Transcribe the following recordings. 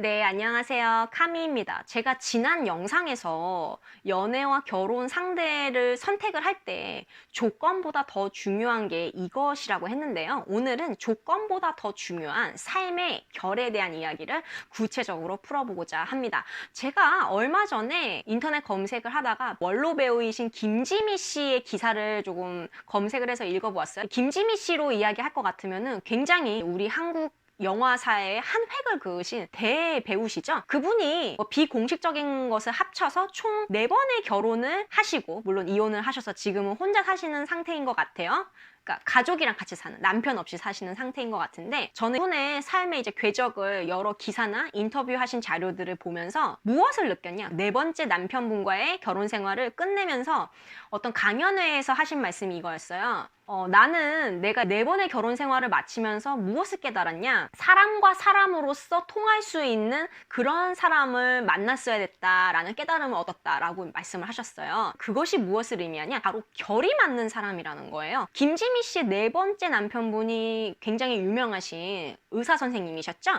네, 안녕하세요. 카미입니다. 제가 지난 영상에서 연애와 결혼 상대를 선택을 할 때 조건보다 더 중요한 게 이것이라고 했는데요. 오늘은 조건보다 더 중요한 삶의 결에 대한 이야기를 구체적으로 풀어보고자 합니다. 제가 얼마 전에 인터넷 검색을 하다가 원로 배우이신 김지미 씨의 기사를 조금 검색을 해서 읽어보았어요. 김지미 씨로 이야기할 것 같으면은 굉장히 우리 한국 영화사의 한 획을 그으신 대배우시죠. 그분이 비공식적인 것을 합쳐서 총 4번의 결혼을 하시고, 물론 이혼을 하셔서 지금은 혼자 사시는 상태인 것 같아요. 그러니까 가족이랑 같이 사는, 남편 없이 사시는 상태인 것 같은데, 저는 이분의 삶의 이제 궤적을 여러 기사나 인터뷰하신 자료들을 보면서 무엇을 느꼈냐? 4번째 남편분과의 결혼 생활을 끝내면서 어떤 강연회에서 하신 말씀이 이거였어요. 나는 내가 4번의 결혼 생활을 마치면서 무엇을 깨달았냐? 사람과 사람으로서 통할 수 있는 그런 사람을 만났어야 됐다라는 깨달음을 얻었다라고 말씀을 하셨어요. 그것이 무엇을 의미하냐? 바로 결이 맞는 사람이라는 거예요. 김지미 씨의 4번째 남편분이 굉장히 유명하신 의사 선생님이셨죠?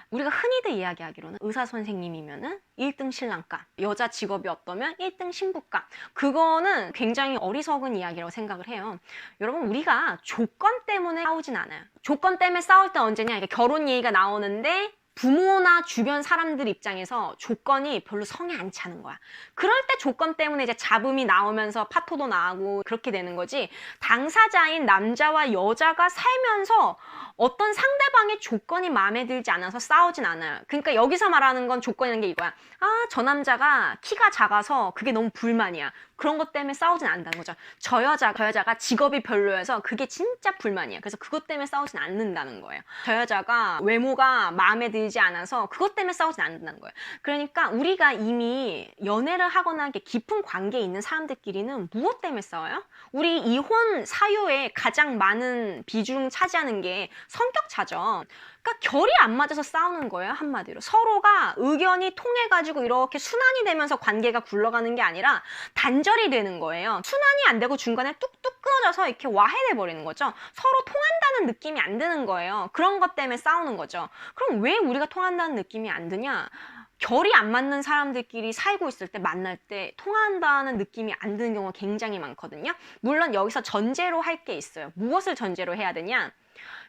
우리가 흔히들 이야기하기로는 의사 선생님이면은 1등 신랑감, 여자 직업이 어떠면 1등 신부감. 그거는 굉장히 어리석은 이야기라고 생각을 해요. 여러분, 우리가 조건 때문에 싸우진 않아요. 조건 때문에 싸울 때 언제냐? 이게 결혼 얘기가 나오는데 부모나 주변 사람들 입장에서 조건이 별로 성에 안 차는 거야. 그럴 때 조건 때문에 이제 잡음이 나오면서 파토도 나고 그렇게 되는 거지. 당사자인 남자와 여자가 살면서 어떤 상대방의 조건이 마음에 들지 않아서 싸우진 않아요. 그러니까 여기서 말하는 건 조건이라는 게 이거야. 아, 저 남자가 키가 작아서 그게 너무 불만이야. 그런 것 때문에 싸우진 않는다는 거죠. 저 여자가 직업이 별로여서 그게 진짜 불만이야. 그래서 그것 때문에 싸우진 않는다는 거예요. 저 여자가 외모가 마음에 들지 않아서 그것 때문에 싸우진 않는다는 거예요. 그러니까 우리가 이미 연애를 하거나 이렇게 깊은 관계에 있는 사람들끼리는 무엇 때문에 싸워요? 우리 이혼 사유에 가장 많은 비중 차지하는 게 성격 차죠. 그러니까 결이 안 맞아서 싸우는 거예요, 한마디로. 서로가 의견이 통해가지고 이렇게 순환이 되면서 관계가 굴러가는 게 아니라 단절이 되는 거예요. 순환이 안 되고 중간에 뚝뚝 끊어져서 이렇게 와해돼 버리는 거죠. 서로 통한다는 느낌이 안 드는 거예요. 그런 것 때문에 싸우는 거죠. 그럼 왜 우리가 통한다는 느낌이 안 드냐? 결이 안 맞는 사람들끼리 살고 있을 때 만날 때 통한다는 느낌이 안 드는 경우가 굉장히 많거든요. 물론 여기서 전제로 할 게 있어요. 무엇을 전제로 해야 되냐?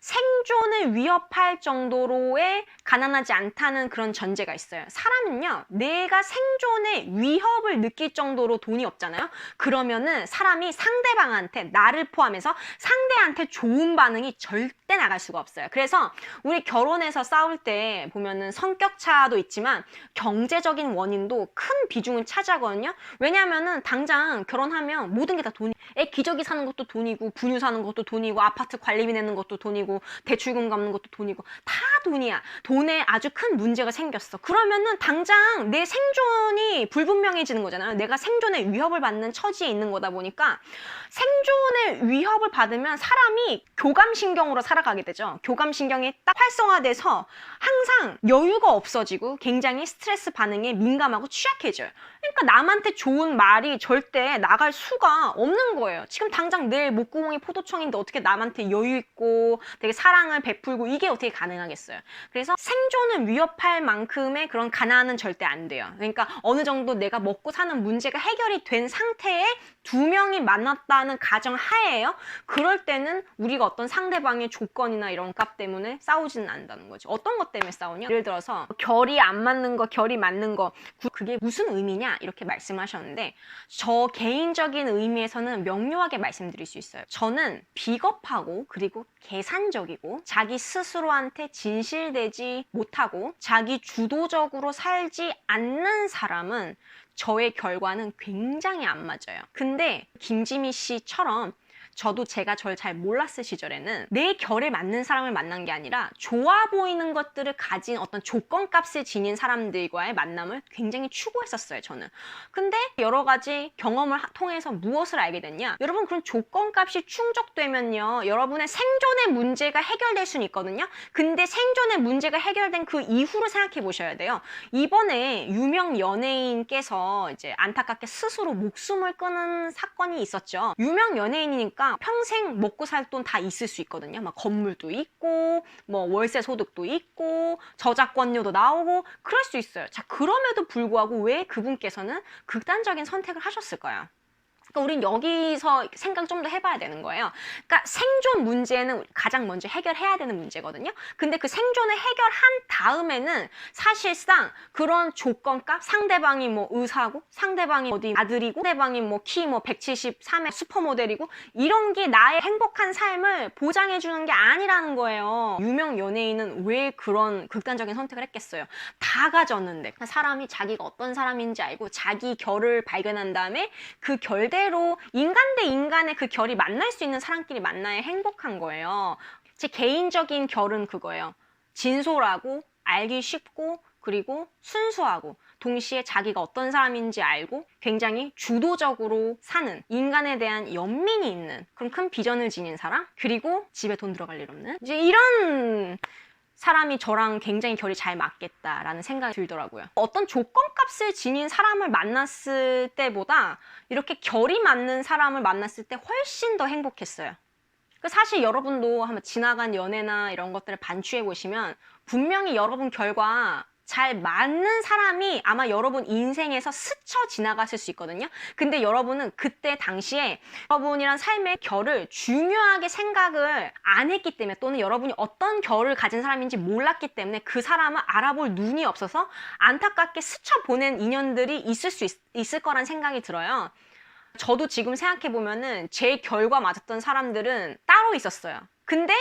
생존을 위협할 정도로의 가난하지 않다는 그런 전제가 있어요. 사람은요, 내가 생존에 위협을 느낄 정도로 돈이 없잖아요. 그러면은 사람이 상대방한테, 나를 포함해서 상대한테 좋은 반응이 절대 나갈 수가 없어요. 그래서 우리 결혼해서 싸울 때 보면은 성격 차도 있지만 경제적인 원인도 큰 비중을 차지하거든요. 왜냐하면은 당장 결혼하면 모든 게 다 돈이, 애 기저귀 사는 것도 돈이고, 분유 사는 것도 돈이고, 아파트 관리비 내는 것도 돈이고, 대출금 갚는 것도 돈이고, 다 돈이야. 돈에 아주 큰 문제가 생겼어. 그러면은 당장 내 생존이 불분명해지는 거잖아요. 내가 생존에 위협을 받는 처지에 있는 거다 보니까 생존의 위협을 받으면 사람이 교감신경으로 살아가게 되죠. 교감신경이 딱 활성화돼서 항상 여유가 없어지고 굉장히 스트레스 반응에 민감하고 취약해져요. 그러니까 남한테 좋은 말이 절대 나갈 수가 없는 거예요. 지금 당장 내일 목구멍이 포도청인데 어떻게 남한테 여유 있고 되게 사랑을 베풀고 이게 어떻게 가능하겠어요. 그래서 생존을 위협할 만큼의 그런 가난은 절대 안 돼요. 그러니까 어느 정도 내가 먹고 사는 문제가 해결이 된 상태에 2명이 만났다는 가정 하에요. 그럴 때는 우리가 어떤 상대방의 조건이나 이런 값 때문에 싸우지는 않는다는 거죠. 어떤 것 때문에 싸우냐? 예를 들어서 결이 안 맞는 거, 결이 맞는 거, 그게 무슨 의미냐? 이렇게 말씀하셨는데 저 개인적인 의미에서는 명료하게 말씀드릴 수 있어요. 저는 비겁하고 그리고 계산적이고 자기 스스로한테 진실되지 못하고 자기 주도적으로 살지 않는 사람은 저의 결과는 굉장히 안 맞아요. 근데 김지미 씨처럼 저도 제가 저를 잘 몰랐을 시절에는 내 결에 맞는 사람을 만난 게 아니라 좋아 보이는 것들을 가진 어떤 조건값을 지닌 사람들과의 만남을 굉장히 추구했었어요, 저는. 근데 여러 가지 경험을 통해서 무엇을 알게 됐냐? 여러분, 그런 조건값이 충족되면요, 여러분의 생존의 문제가 해결될 수는 있거든요. 근데 생존의 문제가 해결된 그 이후를 생각해 보셔야 돼요. 이번에 유명 연예인께서 이제 안타깝게 스스로 목숨을 끊은 사건이 있었죠. 유명 연예인이니까 사람마다 평생 먹고 살 돈 다 있을 수 있거든요. 막 건물도 있고 뭐 월세 소득도 있고 저작권료도 나오고 그럴 수 있어요. 자, 그럼에도 불구하고 왜 그분께서는 극단적인 선택을 하셨을까요? 그러니까 우린 여기서 생각 좀 더 해봐야 되는 거예요. 그러니까 생존 문제는 가장 먼저 해결해야 되는 문제거든요. 근데 그 생존을 해결한 다음에는 사실상 그런 조건값, 상대방이 뭐 의사고, 상대방이 어디 아들이고, 상대방이 뭐 키 뭐 173의 슈퍼모델이고, 이런 게 나의 행복한 삶을 보장해주는 게 아니라는 거예요. 유명 연예인은 왜 그런 극단적인 선택을 했겠어요? 다 가졌는데. 사람이 자기가 어떤 사람인지 알고 자기 결을 발견한 다음에 그 결대로 인간 대 인간의 그 결이 만날 수 있는 사람끼리 만나야 행복한 거예요. 제 개인적인 결은 그거예요. 진솔하고 알기 쉽고 그리고 순수하고 동시에 자기가 어떤 사람인지 알고 굉장히 주도적으로 사는, 인간에 대한 연민이 있는 그런 큰 비전을 지닌 사람, 그리고 집에 돈 들어갈 일 없는, 이제 이런 사람이 저랑 굉장히 결이 잘 맞겠다라는 생각이 들더라고요. 어떤 조건값을 지닌 사람을 만났을 때보다 이렇게 결이 맞는 사람을 만났을 때 훨씬 더 행복했어요. 사실 여러분도 한번 지나간 연애나 이런 것들을 반추해 보시면 분명히 여러분 결과 잘 맞는 사람이 아마 여러분 인생에서 스쳐 지나갔을 수 있거든요. 근데 여러분은 그때 당시에 여러분이란 삶의 결을 중요하게 생각을 안 했기 때문에, 또는 여러분이 어떤 결을 가진 사람인지 몰랐기 때문에 그 사람을 알아볼 눈이 없어서 안타깝게 스쳐 보낸 인연들이 있을 거란 생각이 들어요. 저도 지금 생각해보면은 제 결과 맞았던 사람들은 따로 있었어요. 근데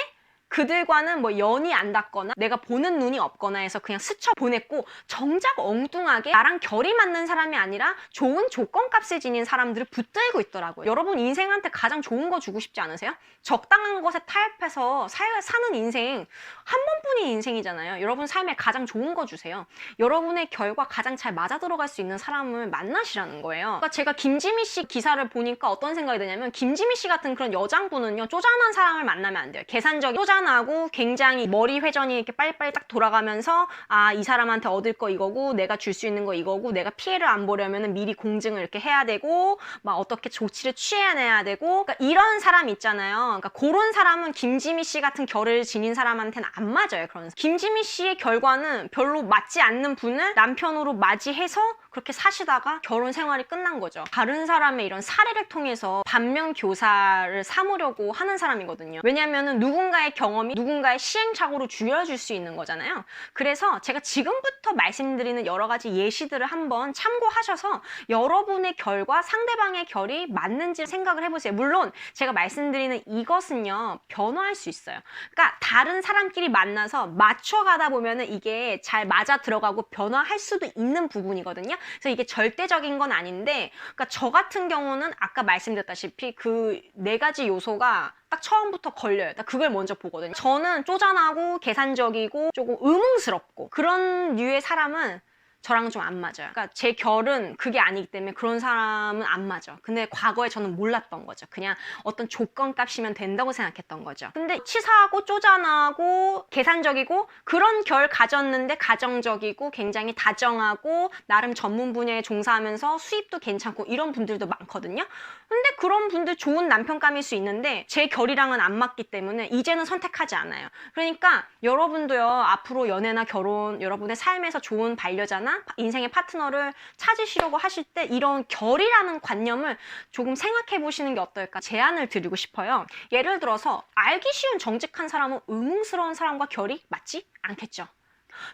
그들과는 뭐 연이 안 닿거나 내가 보는 눈이 없거나 해서 그냥 스쳐 보냈고, 정작 엉뚱하게 나랑 결이 맞는 사람이 아니라 좋은 조건값을 지닌 사람들을 붙들고 있더라고요. 여러분 인생한테 가장 좋은 거 주고 싶지 않으세요? 적당한 것에 타협해서 사는 인생 한 번뿐인 인생이잖아요. 여러분 삶에 가장 좋은 거 주세요. 여러분의 결과 가장 잘 맞아 들어갈 수 있는 사람을 만나시라는 거예요. 그러니까 제가 김지미 씨 기사를 보니까 어떤 생각이 드냐면, 김지미 씨 같은 그런 여장분은요, 쪼잔한 사람을 만나면 안 돼요. 계산적인 쪼잔하고 굉장히 머리 회전이 이렇게 빨리빨리 딱 돌아가면서, 아, 이 사람한테 얻을 거 이거고 내가 줄 수 있는 거 이거고, 내가 피해를 안 보려면 미리 공증을 이렇게 해야 되고 막 어떻게 조치를 취해내야 되고, 그러니까 이런 사람 있잖아요. 그러니까 그런 사람은 김지미 씨 같은 결을 지닌 사람한테는 안 맞아요. 그런 김지미 씨의 결과는 별로 맞지 않는 분을 남편으로 맞이해서 그렇게 사시다가 결혼 생활이 끝난 거죠. 다른 사람의 이런 사례를 통해서 반면교사를 삼으려고 하는 사람이거든요. 왜냐하면 누군가의 경험이 누군가의 시행착오로 주어질 수 있는 거잖아요. 그래서 제가 지금부터 말씀드리는 여러 가지 예시들을 한번 참고하셔서 여러분의 결과 상대방의 결이 맞는지 생각을 해보세요. 물론 제가 말씀드리는 이것은요, 변화할 수 있어요. 그러니까 다른 사람끼리 만나서 맞춰가다 보면은 이게 잘 맞아 들어가고 변화할 수도 있는 부분이거든요. 그래서 이게 절대적인 건 아닌데, 그러니까 저 같은 경우는 아까 말씀드렸다시피 그 4가지 요소가 딱 처음부터 걸려요. 딱 그걸 먼저 보거든요. 저는 쪼잔하고 계산적이고 조금 의문스럽고 그런 류의 사람은 저랑 좀 안 맞아요. 그러니까 제 결은 그게 아니기 때문에 그런 사람은 안 맞아. 근데 과거에 저는 몰랐던 거죠. 그냥 어떤 조건값이면 된다고 생각했던 거죠. 근데 치사하고 쪼잔하고 계산적이고 그런 결 가졌는데 가정적이고 굉장히 다정하고 나름 전문 분야에 종사하면서 수입도 괜찮고 이런 분들도 많거든요. 근데 그런 분들 좋은 남편감일 수 있는데 제 결이랑은 안 맞기 때문에 이제는 선택하지 않아요. 그러니까 여러분도요, 앞으로 연애나 결혼, 여러분의 삶에서 좋은 반려자나 인생의 파트너를 찾으시려고 하실 때 이런 결이라는 관념을 조금 생각해 보시는 게 어떨까 제안을 드리고 싶어요. 예를 들어서 알기 쉬운 정직한 사람은 의문스러운 사람과 결이 맞지 않겠죠.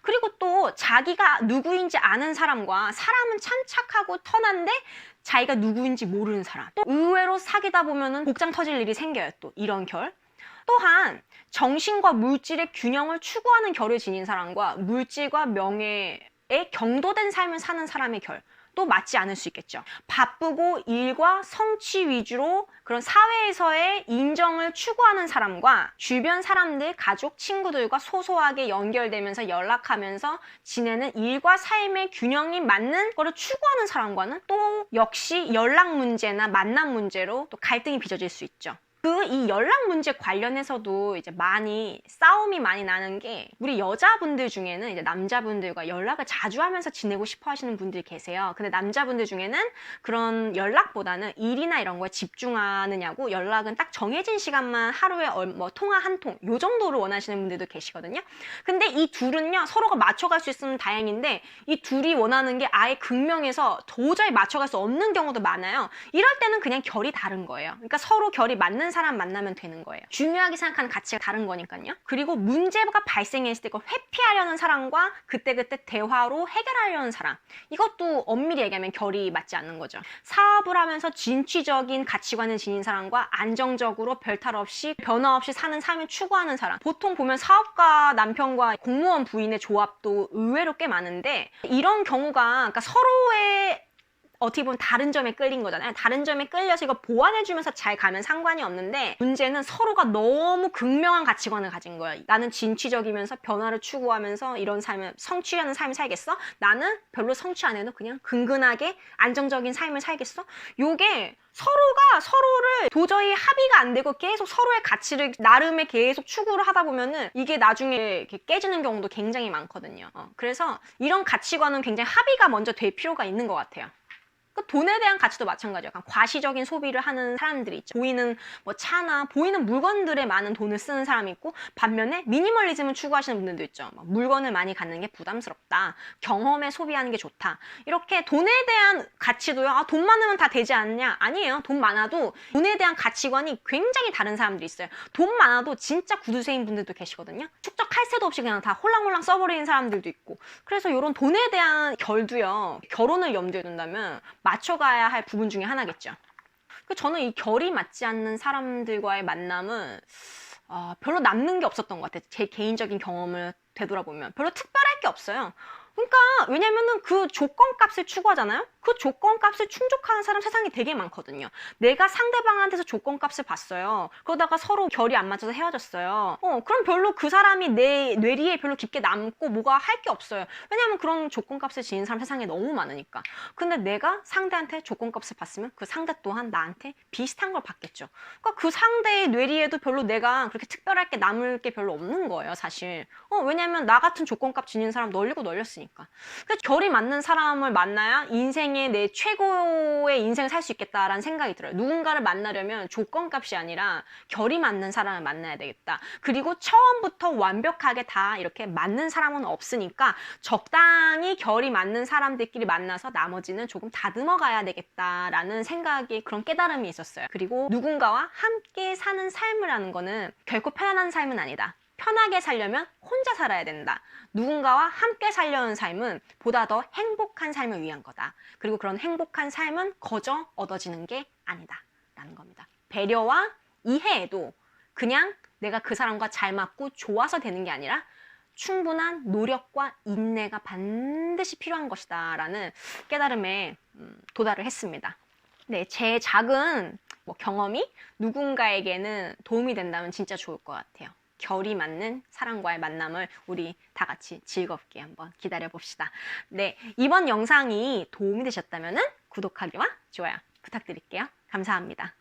그리고 또 자기가 누구인지 아는 사람과 사람은 참 착하고 선한데 자기가 누구인지 모르는 사람, 또 의외로 사귀다 보면은 복장 터질 일이 생겨요. 또 이런 결. 또한 정신과 물질의 균형을 추구하는 결을 지닌 사람과 물질과 명예에 경도된 삶을 사는 사람의 결, 또 맞지 않을 수 있겠죠. 바쁘고 일과 성취 위주로 그런 사회에서의 인정을 추구하는 사람과 주변 사람들, 가족, 친구들과 소소하게 연결되면서 연락하면서 지내는 일과 삶의 균형이 맞는 거를 추구하는 사람과는 또 역시 연락 문제나 만남 문제로 또 갈등이 빚어질 수 있죠. 이 연락 문제 관련해서도 이제 싸움이 많이 나는 게, 우리 여자분들 중에는 이제 남자분들과 연락을 자주 하면서 지내고 싶어 하시는 분들이 계세요. 근데 남자분들 중에는 그런 연락보다는 일이나 이런 거에 집중하느냐고 연락은 딱 정해진 시간만 하루에 뭐 통화 한 통, 요 정도를 원하시는 분들도 계시거든요. 근데 이 둘은요, 서로가 맞춰갈 수 있으면 다행인데, 이 둘이 원하는 게 아예 극명해서 도저히 맞춰갈 수 없는 경우도 많아요. 이럴 때는 그냥 결이 다른 거예요. 그러니까 서로 결이 맞는 사람 만나면 되는 거예요. 중요하게 생각하는 가치가 다른 거니까요. 그리고 문제가 발생했을 때 그걸 회피하려는 사람과 그때그때 대화로 해결하려는 사람, 이것도 엄밀히 얘기하면 결이 맞지 않는 거죠. 사업을 하면서 진취적인 가치관을 지닌 사람과 안정적으로 별탈 없이 변화 없이 사는 삶을 추구하는 사람, 보통 보면 사업가 남편과 공무원 부인의 조합도 의외로 꽤 많은데, 이런 경우가 그러니까 서로의 어떻게 보면 다른 점에 끌린 거잖아요. 다른 점에 끌려서 이거 보완해주면서 잘 가면 상관이 없는데, 문제는 서로가 너무 극명한 가치관을 가진 거야. 나는 진취적이면서 변화를 추구하면서 이런 삶을 성취하는 삶을 살겠어? 나는 별로 성취 안 해도 그냥 근근하게 안정적인 삶을 살겠어? 요게 서로가 서로를 도저히 합의가 안 되고 계속 서로의 가치를 나름의 계속 추구를 하다 보면은 이게 나중에 이렇게 깨지는 경우도 굉장히 많거든요. 그래서 이런 가치관은 굉장히 합의가 먼저 될 필요가 있는 것 같아요. 돈에 대한 가치도 마찬가지예요. 약간 과시적인 소비를 하는 사람들이 있죠. 보이는 뭐 차나 보이는 물건들에 많은 돈을 쓰는 사람이 있고, 반면에 미니멀리즘을 추구하시는 분들도 있죠. 물건을 많이 갖는 게 부담스럽다, 경험에 소비하는 게 좋다, 이렇게 돈에 대한 가치도요, 돈 많으면 다 되지 않냐? 아니에요. 돈 많아도 돈에 대한 가치관이 굉장히 다른 사람들이 있어요. 돈 많아도 진짜 구두쇠인 분들도 계시거든요. 축적할 새도 없이 그냥 다 홀랑홀랑 써버리는 사람들도 있고. 그래서 이런 돈에 대한 결도요, 결혼을 염두에 둔다면 맞춰가야 할 부분 중에 하나겠죠. 저는 이 결이 맞지 않는 사람들과의 만남은 별로 남는 게 없었던 것 같아요. 제 개인적인 경험을 되돌아보면 별로 특별할 게 없어요. 그러니까 왜냐면은 그 조건값을 추구하잖아요. 그 조건값을 충족하는 사람 세상에 되게 많거든요. 내가 상대방한테서 조건값을 봤어요. 그러다가 서로 결이 안 맞아서 헤어졌어요. 그럼 별로 그 사람이 내 뇌리에 별로 깊게 남고 뭐가 할 게 없어요. 왜냐면 그런 조건값을 지닌 사람 세상에 너무 많으니까. 근데 내가 상대한테 조건값을 봤으면 그 상대 또한 나한테 비슷한 걸 받겠죠. 그러니까 그 상대의 뇌리에도 별로 내가 그렇게 특별할 게 남을 게 별로 없는 거예요, 사실. 왜냐면 나 같은 조건값 지닌 사람 널리고 널렸으니까. 그래서 결이 맞는 사람을 만나야 인생의 내 최고의 인생을 살 수 있겠다라는 생각이 들어요. 누군가를 만나려면 조건값이 아니라 결이 맞는 사람을 만나야 되겠다. 그리고 처음부터 완벽하게 다 이렇게 맞는 사람은 없으니까 적당히 결이 맞는 사람들끼리 만나서 나머지는 조금 다듬어 가야 되겠다라는 생각이, 그런 깨달음이 있었어요. 그리고 누군가와 함께 사는 삶을 하는 거는 결코 편안한 삶은 아니다. 편하게 살려면 혼자 살아야 된다. 누군가와 함께 살려는 삶은 보다 더 행복한 삶을 위한 거다. 그리고 그런 행복한 삶은 거저 얻어지는 게 아니다 라는 겁니다. 배려와 이해에도 그냥 내가 그 사람과 잘 맞고 좋아서 되는 게 아니라 충분한 노력과 인내가 반드시 필요한 것이다 라는 깨달음에 도달을 했습니다. 네, 제 작은 경험이 누군가에게는 도움이 된다면 진짜 좋을 것 같아요. 결이 맞는 사람과의 만남을 우리 다 같이 즐겁게 한번 기다려 봅시다. 네, 이번 영상이 도움이 되셨다면 구독하기와 좋아요 부탁드릴게요. 감사합니다.